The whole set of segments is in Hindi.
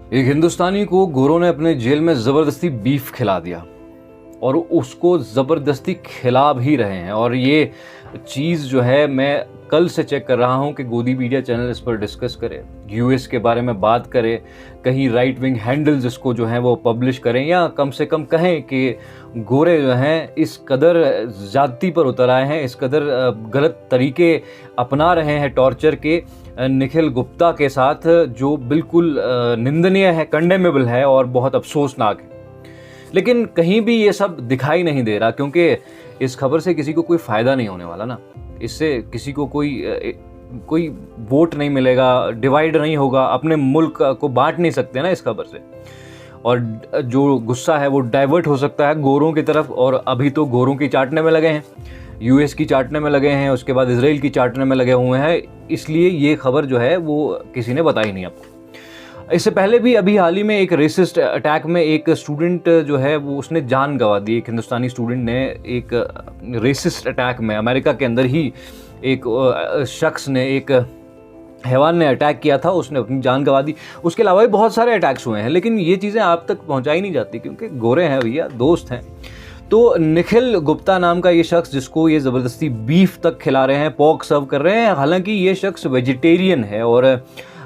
एक हिंदुस्तानी को गोरों ने अपने जेल में ज़बरदस्ती बीफ खिला दिया और उसको ज़बरदस्ती खिला भी रहे हैं। और ये चीज़ जो है मैं कल से चेक कर रहा हूँ कि गोदी मीडिया चैनल इस पर डिस्कस करे, यूएस के बारे में बात करे, कहीं राइट विंग हैंडल्स इसको जो हैं वो पब्लिश करें या कम से कम कहें कि गोरे जो हैं इस कदर ज़्यादती पर उतर आए हैं, इस कदर गलत तरीके अपना रहे हैं टॉर्चर के निखिल गुप्ता के साथ, जो बिल्कुल निंदनीय है, कंडेमेबल है और बहुत अफसोसनाक है। लेकिन कहीं भी ये सब दिखाई नहीं दे रहा, क्योंकि इस खबर से किसी को कोई फ़ायदा नहीं होने वाला ना। इससे किसी को कोई वोट नहीं मिलेगा, डिवाइड नहीं होगा, अपने मुल्क को बांट नहीं सकते ना इस खबर से। और जो गुस्सा है वो डाइवर्ट हो सकता है गोरों की तरफ, और अभी तो गोरों की चाटने में लगे हैं, यूएस की चाटने में लगे हैं, उसके बाद इजराइल की चाटने में लगे हुए हैं। इसलिए ये खबर जो है वो किसी ने बताई नहीं आपको। इससे पहले भी अभी हाल ही में एक रेसिस्ट अटैक में एक स्टूडेंट जो है वो उसने जान गंवा दी। एक हिंदुस्तानी स्टूडेंट ने एक रेसिस्ट अटैक में अमेरिका के अंदर ही एक शख्स ने, एक हैवान ने अटैक किया था, उसने अपनी जान गंवा दी। उसके अलावा भी बहुत सारे अटैक्स हुए हैं, लेकिन ये चीज़ें आप तक पहुंचाई नहीं जाती क्योंकि गोरे हैं भैया, दोस्त हैं। तो निखिल गुप्ता नाम का ये शख्स जिसको ये ज़बरदस्ती बीफ तक खिला रहे हैं, पॉर्क सर्व कर रहे हैं, हालांकि ये शख्स वेजिटेरियन है और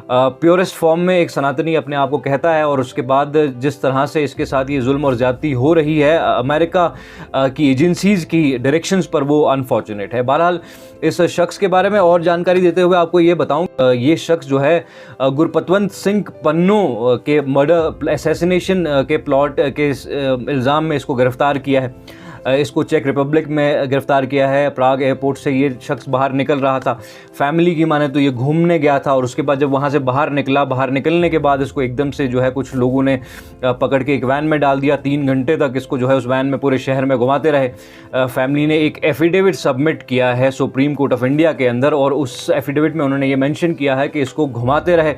प्योरेस्ट फॉर्म में एक सनातनी अपने आप को कहता है। और उसके बाद जिस तरह से इसके साथ ये जुल्म और ज़्यादती हो रही है अमेरिका की एजेंसीज़ की डायरेक्शंस पर, वो अनफॉर्चुनेट है। बहरहाल इस शख्स के बारे में और जानकारी देते हुए आपको ये बताऊं, ये शख्स जो है गुरपतवंत सिंह पन्नू के मर्डर असैसिनेशन के प्लॉट के इल्ज़ाम में इसको गिरफ्तार किया है। इसको चेक रिपब्लिक में गिरफ्तार किया है। प्राग एयरपोर्ट से ये शख्स बाहर निकल रहा था, फैमिली की माने तो ये घूमने गया था, और उसके बाद जब वहाँ से बाहर निकला, बाहर निकलने के बाद इसको एकदम से जो है कुछ लोगों ने पकड़ के एक वैन में डाल दिया। 3 घंटे तक इसको जो है उस वैन में पूरे शहर में घुमाते रहे। फैमिली ने एक एफिडेविट सबमिट किया है सुप्रीम कोर्ट ऑफ इंडिया के अंदर, और उस एफिडेविट में उन्होंने ये मेंशन किया है कि इसको घुमाते रहे,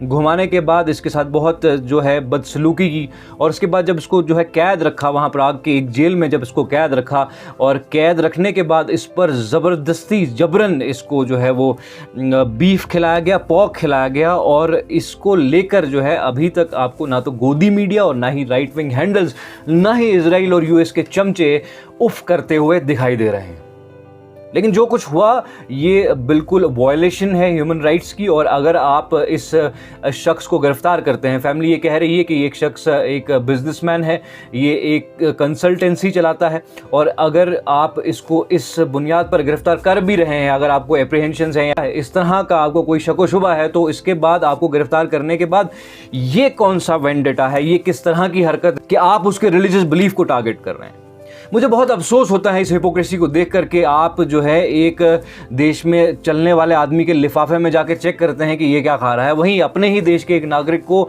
घुमाने के बाद इसके साथ बहुत जो है बदसलूकी की, और उसके बाद जब इसको जो है कैद रखा वहाँ प्राग के एक जेल में, जब इसको कैद रखा और कैद रखने के बाद इस पर ज़बरदस्ती जबरन इसको जो है वो बीफ खिलाया गया, पॉर्क खिलाया गया। और इसको लेकर जो है अभी तक आपको ना तो गोदी मीडिया और ना ही राइट विंग हैंडल्स, ना ही इजराइल और यूएस के चमचे उफ करते हुए दिखाई दे रहे हैं। लेकिन जो कुछ हुआ ये बिल्कुल वायलेशन है ह्यूमन राइट्स की। और अगर आप इस शख्स को गिरफ्तार करते हैं, फैमिली ये कह रही है कि एक शख्स एक बिजनेसमैन है, ये एक कंसल्टेंसी चलाता है, और अगर आप इसको इस बुनियाद पर गिरफ्तार कर भी रहे हैं, अगर आपको एप्रीहेंशंस हैं या इस तरह का आपको कोई शक व शुबा है, तो इसके बाद आपको गिरफ्तार करने के बाद ये कौन सा वेंडेटा है, ये किस तरह की हरकत कि आप उसके रिलीजियस बिलीफ को टारगेट कर रहे हैं। मुझे बहुत अफसोस होता है इस हिपोक्रेसी को देख करके। आप जो है एक देश में चलने वाले आदमी के लिफाफे में जाके चेक करते हैं कि ये क्या खा रहा है, वहीं अपने ही देश के एक नागरिक को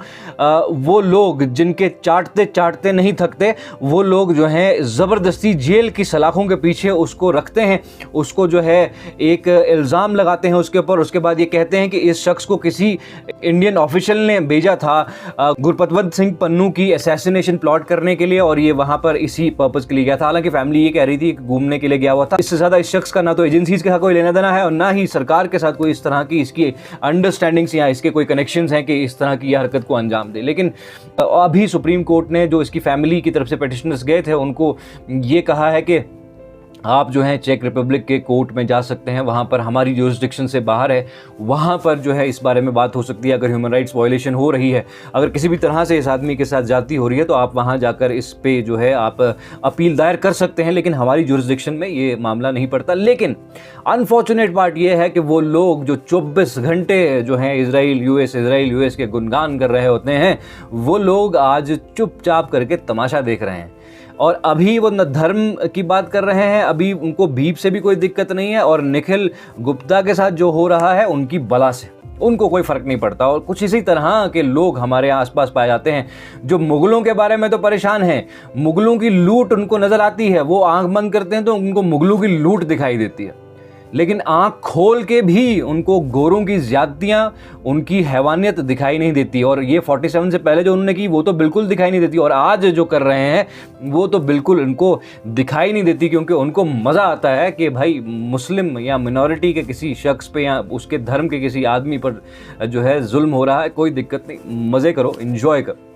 वो लोग जिनके चाटते चाटते नहीं थकते, वो लोग जो हैं ज़बरदस्ती जेल की सलाखों के पीछे उसको रखते हैं, उसको जो है एक इल्ज़ाम लगाते हैं उसके ऊपर। उसके बाद ये कहते हैं कि इस शख्स को किसी इंडियन ऑफिशियल ने भेजा था गुरपतवंत सिंह पन्नू की असैसिनेशन प्लॉट करने के लिए, और ये वहाँ पर इसी पर्पज़ के लिए गया था। हालांकि फैमिली ये कह रही थी कि घूमने के लिए गया हुआ था। इससे ज़्यादा इस शख्स का ना तो एजेंसीज के साथ कोई लेना देना है और ना ही सरकार के साथ कोई इस तरह की इसकी अंडरस्टैंडिंग्स या इसके कोई कनेक्शंस हैं कि इस तरह की यह हरकत को अंजाम दे। लेकिन अभी सुप्रीम कोर्ट ने, जो इसकी फैमिली की तरफ से पिटिशनर्स गए थे, उनको ये कहा है कि आप जो हैं चेक रिपब्लिक के कोर्ट में जा सकते हैं, वहाँ पर हमारी जुरिस्डिक्शन से बाहर है, वहाँ पर जो है इस बारे में बात हो सकती है। अगर ह्यूमन राइट्स वायलेशन हो रही है, अगर किसी भी तरह से इस आदमी के साथ ज्यादती हो रही है, तो आप वहाँ जाकर इस पे जो है आप अपील दायर कर सकते हैं। लेकिन हमारी जुरिस्डिक्शन में ये मामला नहीं पड़ता। लेकिन अनफॉर्चुनेट पार्ट ये है कि वो लोग जो 24 घंटे जो हैं इजराइल यूएस के गुणगान कर रहे होते हैं, वो लोग आज चुपचाप करके तमाशा देख रहे हैं। और अभी वो न धर्म की बात कर रहे हैं, अभी उनको बीफ से भी कोई दिक्कत नहीं है, और निखिल गुप्ता के साथ जो हो रहा है उनकी बला से उनको कोई फ़र्क नहीं पड़ता। और कुछ इसी तरह के लोग हमारे आसपास पाए जाते हैं जो मुगलों के बारे में तो परेशान हैं, मुगलों की लूट उनको नज़र आती है, वो आंख बंद करते हैं तो उनको मुगलों की लूट दिखाई देती है। लेकिन आंख खोल के भी उनको गोरों की ज्यादतियां, उनकी हैवानियत दिखाई नहीं देती। और ये 47 से पहले जो उन्होंने की वो तो बिल्कुल दिखाई नहीं देती, और आज जो कर रहे हैं वो तो बिल्कुल उनको दिखाई नहीं देती, क्योंकि उनको मज़ा आता है कि भाई मुस्लिम या मिनॉरिटी के किसी शख्स पे या उसके धर्म के किसी आदमी पर जो है जुल्म हो रहा है। कोई दिक्कत नहीं, मज़े करो, एंजॉय करो।